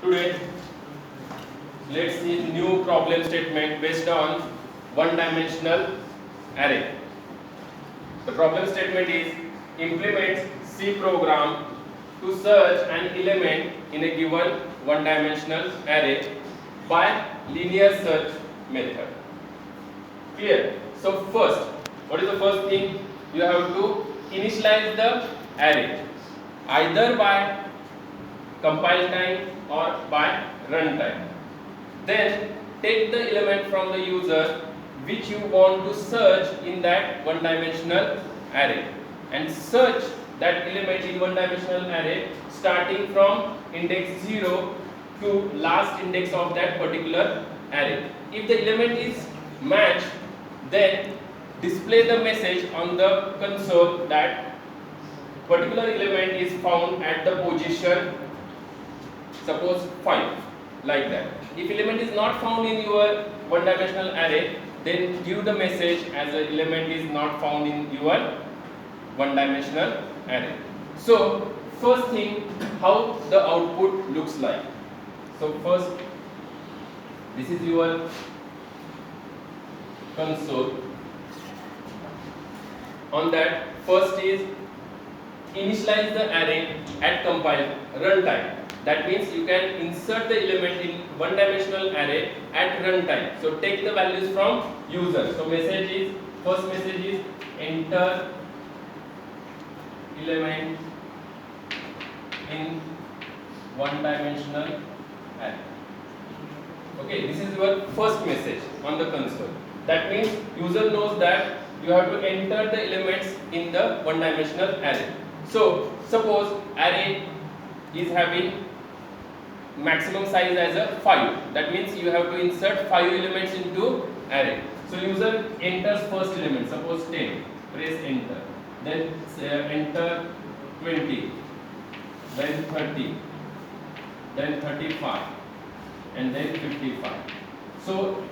Today, let's see new problem statement based on one-dimensional array. The problem statement is implement C program to search an element in a given one-dimensional array by linear search method. Clear? So first, what is the first thing? You have to initialize the array either by compile time or by runtime. Then take the element from the user which you want to search in that one-dimensional array and search that element in one-dimensional array starting from index 0 to last index of that particular array. If the element is matched, then display the message on the console that particular element is found at the position, suppose 5, like that. If element is not found in your one-dimensional array, then give the message as the element is not found in your one-dimensional array. So first thing, how the output looks like. So first, this is your console. On that, first is initialize the array at compile runtime. That means you can insert the element in one-dimensional array at runtime. So take the values from user. So message is, first message is enter element in one-dimensional array. Okay, this is your first message on the console. That means user knows that you have to enter the elements in the one-dimensional array. So suppose array is having maximum size as a 5. That means you have to insert 5 elements into array. So user enters first element, suppose 10. Press enter. Then enter 20. Then 30. Then 35. And then 55. So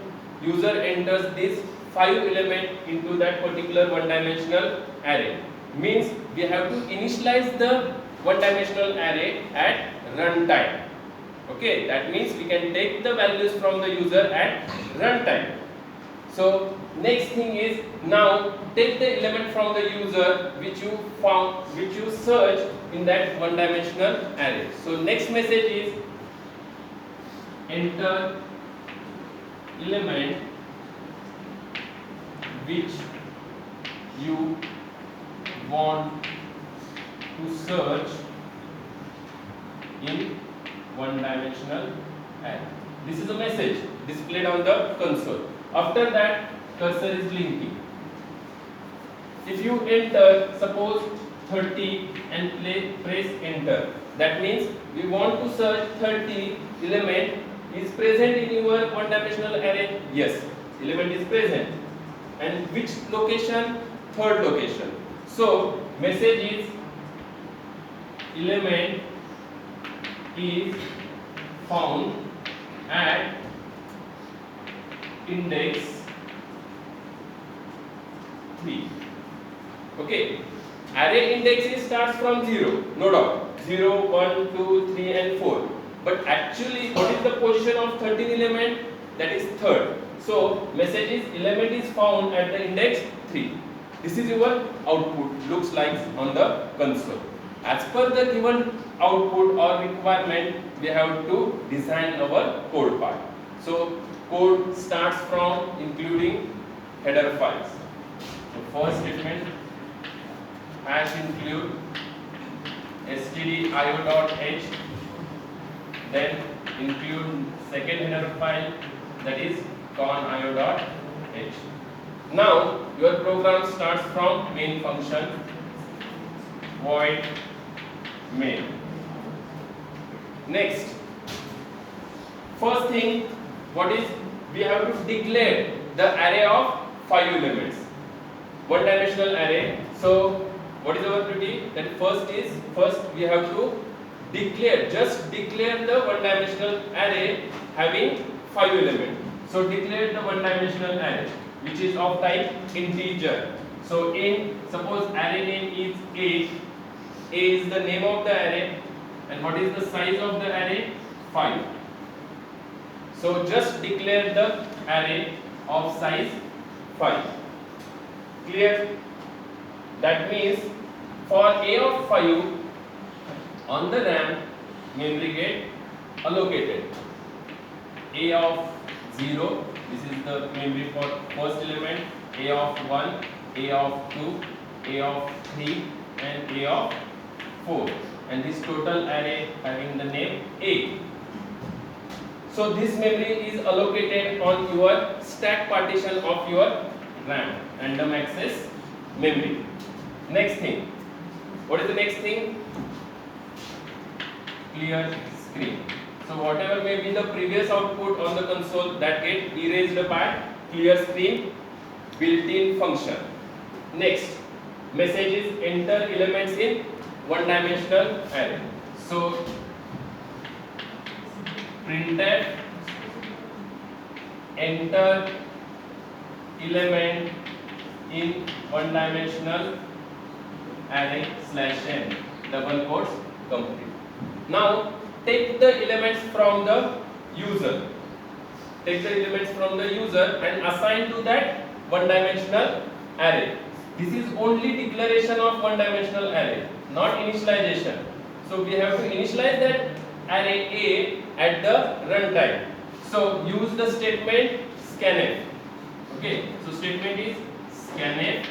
user enters this 5 element into that particular one-dimensional array. Means we have to initialize the one-dimensional array at runtime. Okay, that means we can take the values from the user at runtime. So next thing is, now take the element from the user which you found, which you search in that one-dimensional array. So next message is enter element which you want to search in one-dimensional array. This is a message displayed on the console. After that, cursor is blinking. If you enter, suppose 30 and press enter, that means we want to search 30 element is present in your one-dimensional array. Yes, element is present. And which location? Third location. So message is element is found at index 3. Okay, array index starts from 0, no doubt, 0, 1, 2, 3 and 4. But actually what is the position of 13 element? That is third. So message is element is found at the index 3. This is your output, looks like on the console. As per the given output or requirement, we have to design our code part. So code starts from including header files. So first statement, hash include stdio.h, then include second header file, that is conio.h. Now your program starts from main function void main. Next, first thing, what is, we have to declare the array of 5 elements, one-dimensional array. So what is our duty? That first we have to declare, just declare the one-dimensional array having 5 elements. So declare the one-dimensional array which is of type integer. So in, suppose array name is A is the name of the array, and what is the size of the array? 5. So just declare the array of size 5. Clear? That means for a of 5 on the RAM, memory get allocated. A of 0, this is the memory for first element. A of 1, A of 2, A of 3 and A of 4, and this total array having the name A. So this memory is allocated on your stack partition of your RAM, random access memory. Next thing, what is the next thing? Clear screen. So whatever may be the previous output on the console, that get erased by clear screen built-in function. Next, message is enter elements in one-dimensional array. So printf enter element in one-dimensional array /n, double quotes complete. Now take the elements from the user. Take the elements from the user and assign to that one-dimensional array. This is only declaration of one-dimensional array, not initialization. So we have to initialize that array A at the runtime. So use the statement scanf. Okay, so statement is scanf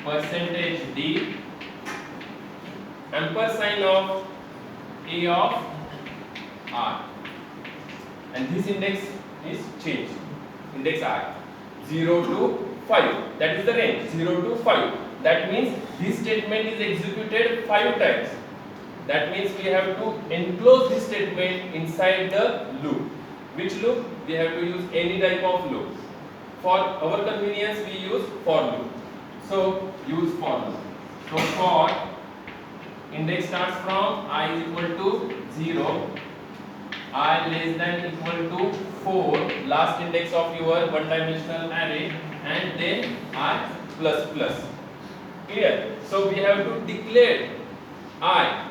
%d ampersand of A of R, and this index is changed, index I, 0 to 5, that is the range, 0 to 5. That means this statement is executed 5 times. That means we have to enclose this statement inside the loop. Which loop? We have to use any type of loop. For our convenience, we use for loop. So use for loop. So for index starts from I is equal to 0, I less than equal to 4, last index of your one-dimensional array, and then I plus plus. Clear? So we have to declare I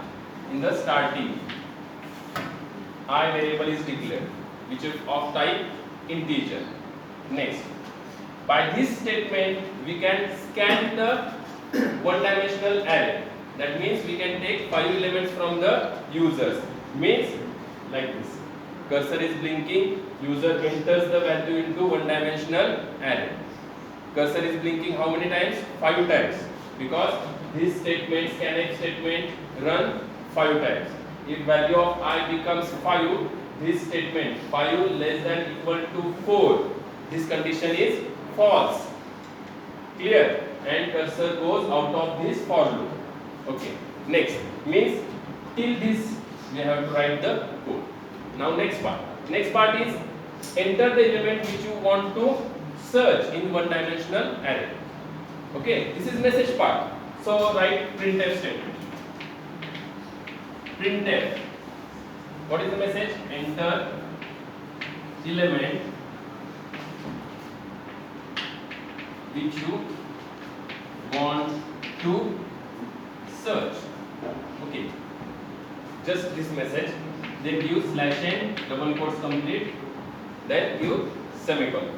in the starting. I variable is declared, which is of type integer. Next, by this statement we can scan the one-dimensional array. That means we can take 5 elements from the users. Means like this. Cursor is blinking, user enters the value into one-dimensional array. Cursor is blinking how many times? 5 times. Because this statement, scanf statement, run 5 times. If value of I becomes 5, this statement 5 less than equal to 4, this condition is false. Clear? And cursor goes out of this for loop. Okay. Next means till this we have to write the code. Now next part. Next part is enter the element which you want to search in one-dimensional array. Okay. This is message part. So write printf statement. Printf. What is the message? Enter element which you want to search. Okay. Just this message. Then give /n, double quotes complete. Then give semicolon.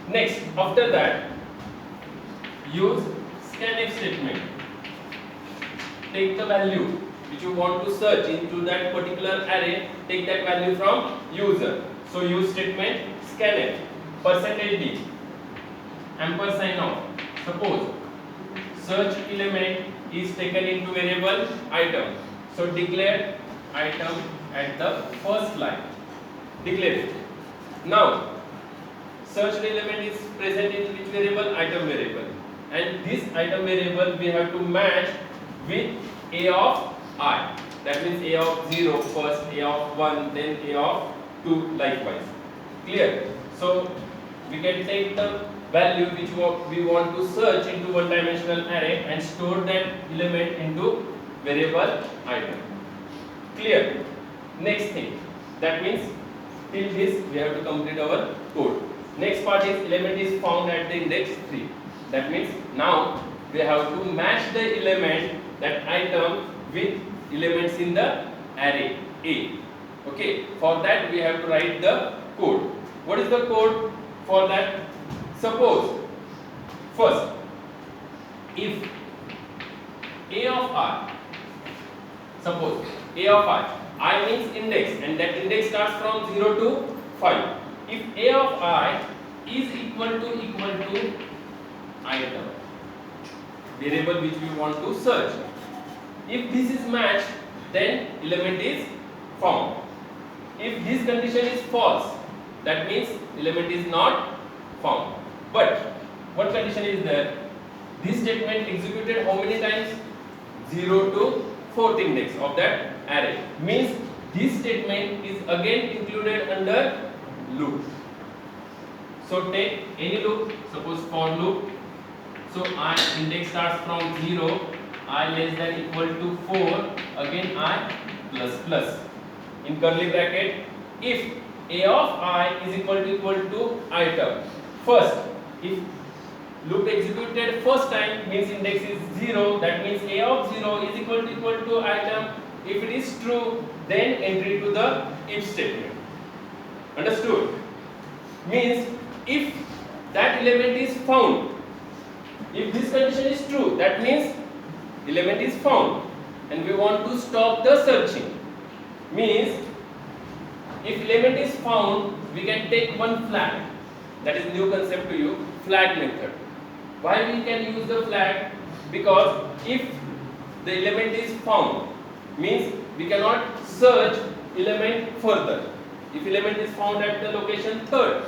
Next, after that, use scanf statement. Take the value which you want to search into that particular array. Take that value from user. So use statement scanf %d ampersand of. Suppose search element is taken into variable item. So declare item at the first line. Declare it. Now search element is present in which variable? Item variable. And this item variable we have to match with A of I. That means A of 0 first, A of 1, then A of 2 likewise. Clear? So we can take the value which we want to search into one-dimensional array and store that element into variable item. Clear? Next thing. That means till this we have to complete our code. Next part is element is found at the index 3. That means now we have to match the element, that item, with elements in the array A. Okay, for that we have to write the code. What is the code for that? Suppose first, if a of I, suppose a of I means index, and that index starts from 0 to 5. If a of I is equal to item, variable which we want to search, if this is matched, then element is found. If this condition is false, that means element is not found. But what condition is there? This statement executed how many times? 0 to 4th index of that array. Means this statement is again included under loop. So take any loop, suppose for loop. So I index starts from 0, I less than equal to 4, again I plus plus. In curly bracket, if a of I is equal to item. First, if loop executed first time means index is 0, that means a of 0 is equal to item. If it is true, then entry to the if statement. Understood? Means if that element is found, if this condition is true, that means element is found and we want to stop the searching. Means if element is found, we can take one flag. That is new concept to you, flag method. Why we can use the flag? Because if the element is found, means we cannot search element further. If element is found at the location 3rd,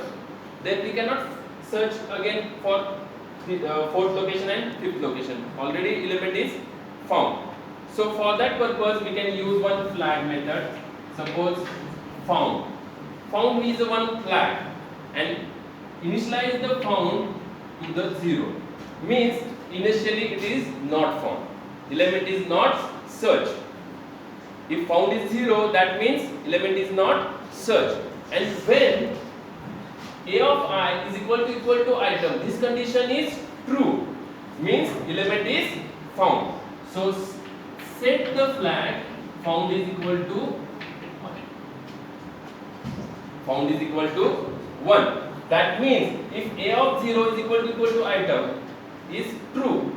then we cannot search again for the 4th location and 5th location. Already element is found. So for that purpose we can use one flag method. Suppose found. Found is one flag and initialize the found to the 0. Means initially it is not found. Element is not searched. If found is 0, that means element is not searched. And when a of I is equal to item, this condition is true, means element is found. So set the flag found is equal to 1. That means if a of 0 is equal to item is true,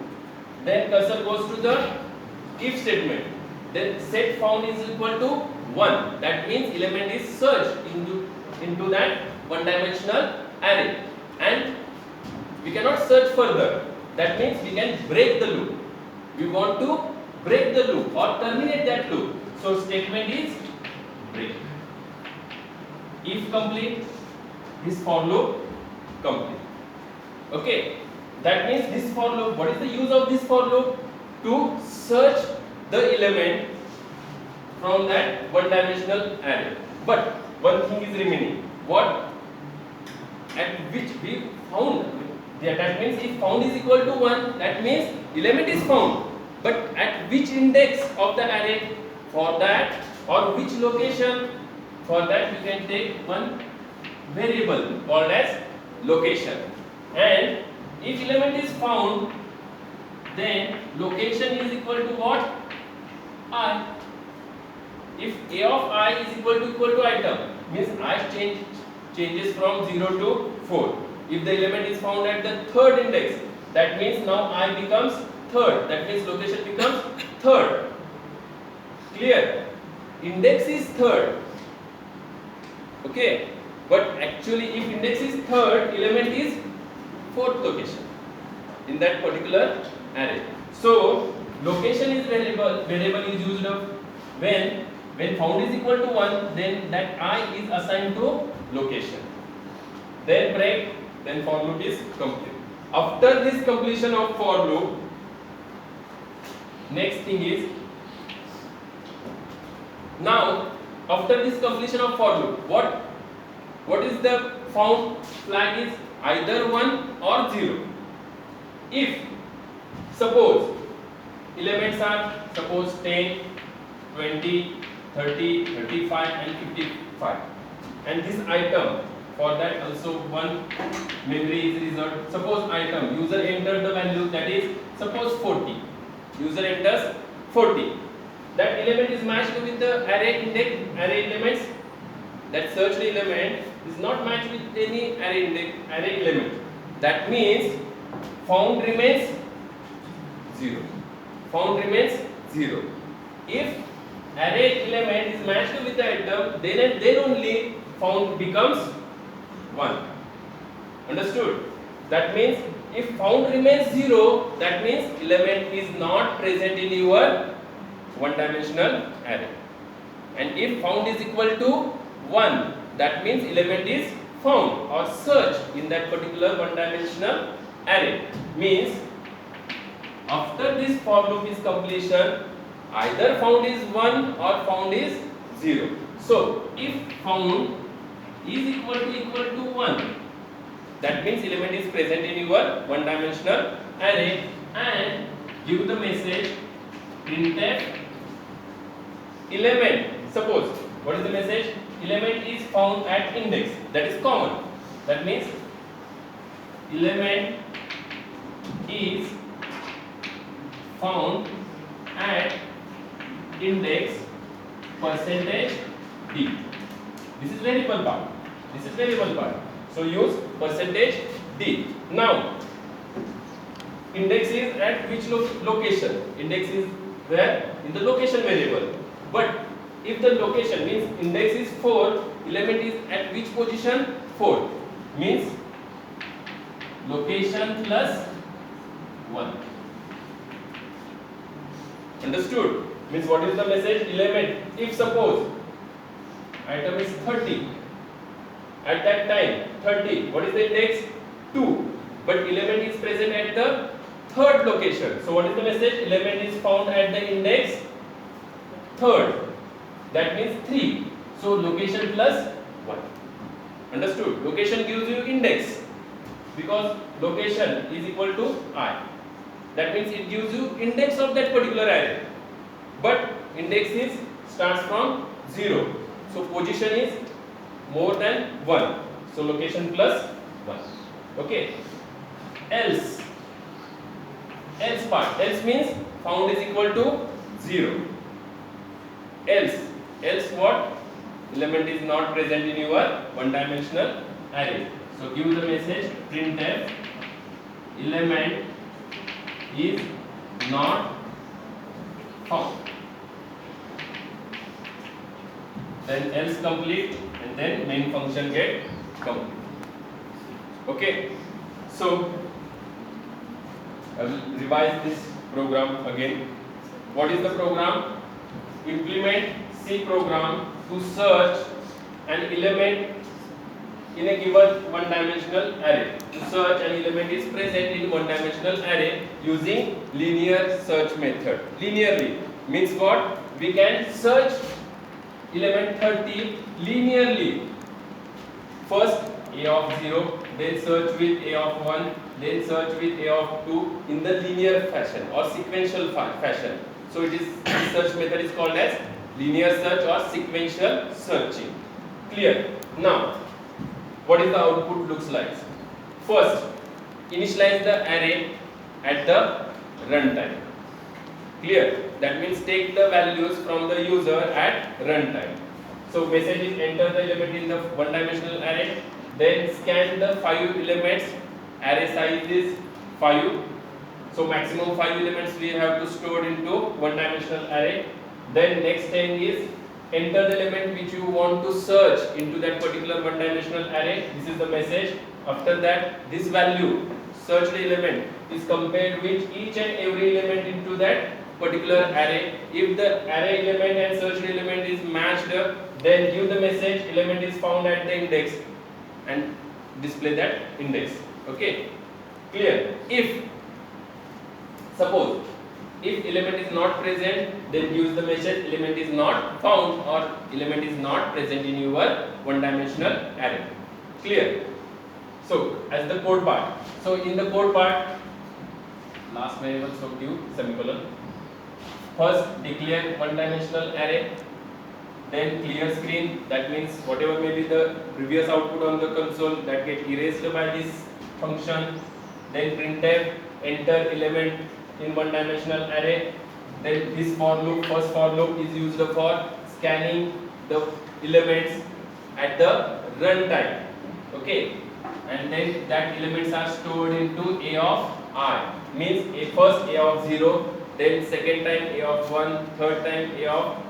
then cursor goes to the if statement. Then set found is equal to 1. That means element is searched into that one-dimensional array, and we cannot search further. That means we can break the loop. We want to break the loop or terminate that loop. So statement is break. If complete, this for loop complete. Okay, that means this for loop. What is the use of this for loop? To search the element from that one-dimensional array. But one thing is remaining. What? At which we found. That means if found is equal to 1, that means element is found. But at which index of the array? For that, or which location? For that we can take one variable called as location. And if element is found, then location is equal to what? I. If a of I is equal to item, means I changes from 0 to 4. If the element is found at the 3rd index, that means now I becomes 3rd. That means location becomes 3rd. Clear? Index is 3rd. Okay. But actually if index is 3rd, element is 4th location in that particular array. So location is variable is used up when found is equal to 1, then that I is assigned to location. Then break, then for loop is complete. After this completion of for loop, next thing is, now after this completion of for loop, what is the found flag is either 1 or 0. If suppose elements are suppose 10, 20, 30, 35 and 55, and this item, for that also one memory is reserved. Suppose item, user entered the value, that is suppose 40, user enters 40. that element is matched with the array index, array elements. That searched element is not matched with any array index, array element. That means found remains 0. Found remains 0. If array element is matched with the item, then only found becomes 1. Understood? That means if found remains 0, that means element is not present in your one-dimensional array. And if found is equal to 1, that means element is found or searched in that particular one-dimensional array. Means after this for loop is completion, either found is 1 or found is 0. So if found is equal to 1, that means element is present in your one-dimensional array, and give the message printf element. Suppose what is the message? Element is found at index. That is common. That means element is found at index percentage %d. This is variable part. This is variable part. So use percentage %d. Now index is at which location? Index is where? In the location variable. But if the location means index is 4, element is at which position? 4. Means location plus 1. Understood? Means what is the message? Element. If suppose item is 30, at that time 30, what is the index? 2. But element is present at the third location. So what is the message? Element is found at the index third. That means 3. So location plus 1. Understood? Location gives you index because location is equal to I. That means it gives you index of that particular array. But index is starts from 0. So position is more than 1. So location plus 1. Okay. Else part. Else means found is equal to 0. Else what? Element is not present in your one-dimensional array. So give the message printf element is not found. Then else complete, and then main function get complete. Okay. So I will revise this program again. What is the program? Implement C program to search an element in a given one-dimensional array. To search an element is present in one-dimensional array using linear search method. Linearly means what? We can search element 30 linearly. First a of 0, then search with a of 1, then search with a of 2 in the linear fashion or sequential fashion. So it is, this search method is called as linear search or sequential searching. Clear? Now what is the output looks like? First, initialize the array at the runtime. Clear? That means take the values from the user at runtime. So message is enter the element in the one-dimensional array, then scan the 5 elements. Array size is 5. So maximum 5 elements we have to store into one-dimensional array. Then next thing is enter the element which you want to search into that particular one-dimensional array. This is the message. After that, this value, searched element, is compared with each and every element into that particular array. If the array element and searched element is matched, then give the message element is found at the index and display that index. Okay, clear? If suppose if element is not present, then use the message element is not found or element is not present in your one-dimensional array. Clear? So as the code part. So in the code part, last variable so give semicolon. First declare one-dimensional array, then clear screen. That means whatever may be the previous output on the console that get erased by this function. Then printf enter element in one-dimensional array. then this for loop, first for loop is used for scanning the elements at the runtime. Okay, and then that elements are stored into A of I, means a first A of 0, then second time A of 1, third time A of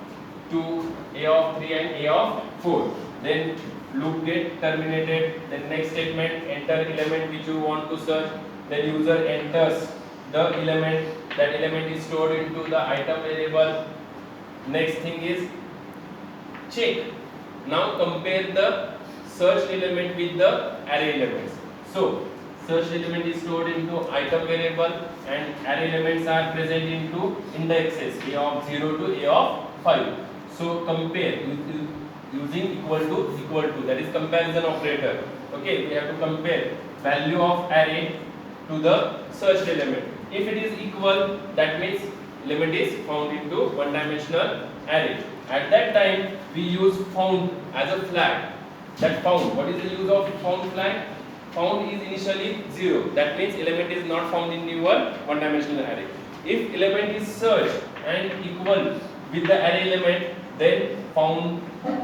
2, A of 3 and A of 4. Then loop get terminated. Then next statement, enter element which you want to search. Then user enters the element, that element is stored into the item variable. Next thing is check. Now compare the search element with the array elements. So search element is stored into item variable and array elements are present into indexes A of 0 to A of 5. So compare using equal to, that is comparison operator. Okay, we have to compare value of array to the search element. If it is equal, that means element is found into one dimensional array. At that time we use found as a flag. That found, what is the use of found flag? Found is initially 0, that means element is not found in your one dimensional array. If element is searched and equal with the array element, then found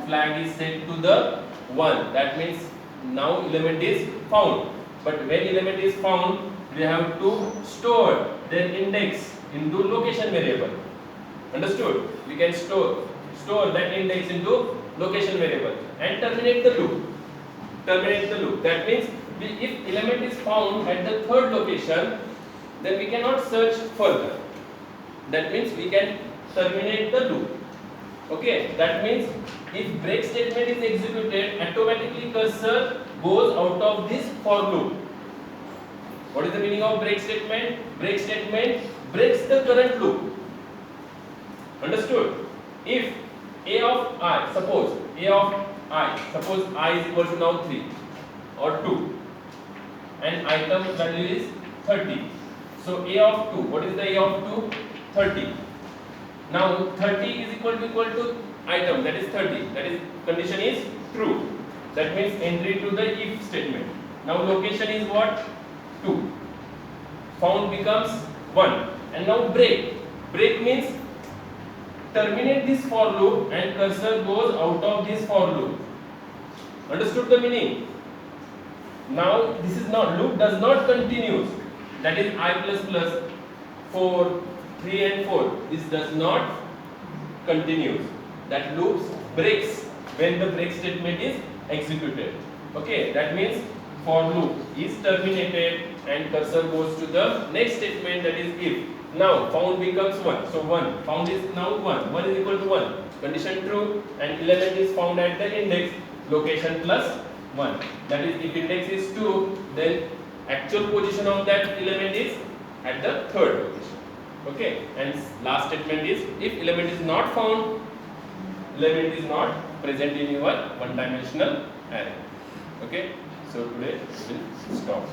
flag is set to the 1, that means now element is found. But when element is found, we have to store their index into location variable. Understood? We can store that index into location variable and terminate the loop. That means if element is found at the third location, then we cannot search further. That means we can terminate the loop. Okay, that means if break statement is executed, automatically cursor goes out of this for loop. What is the meaning of break statement? Break statement breaks the current loop. Understood? If A of I, suppose I is equal to now 3 or 2 and item value is 30. So A of 2, what is the A of 2? 30. Now 30 is equal to item, that is 30, that is condition is true. That means entry to the if statement. Now location is what? 2. Found becomes 1. And now break. Break means terminate this for loop and cursor goes out of this for loop. Understood the meaning? Now this is not, loop does not continue. That is I plus 4, 3 and 4. This does not continue. That loop breaks when the break statement is executed. Okay, that means for loop is terminated and cursor goes to the next statement, that is if. Now found becomes 1. So 1. Found is now 1. 1 is equal to 1. Condition true and element is found at the index location plus 1. That is if index is 2, then actual position of that element is at the third location. Okay, and last statement is if element is not found, element is not present in your one dimensional array. Okay, so today we will stop.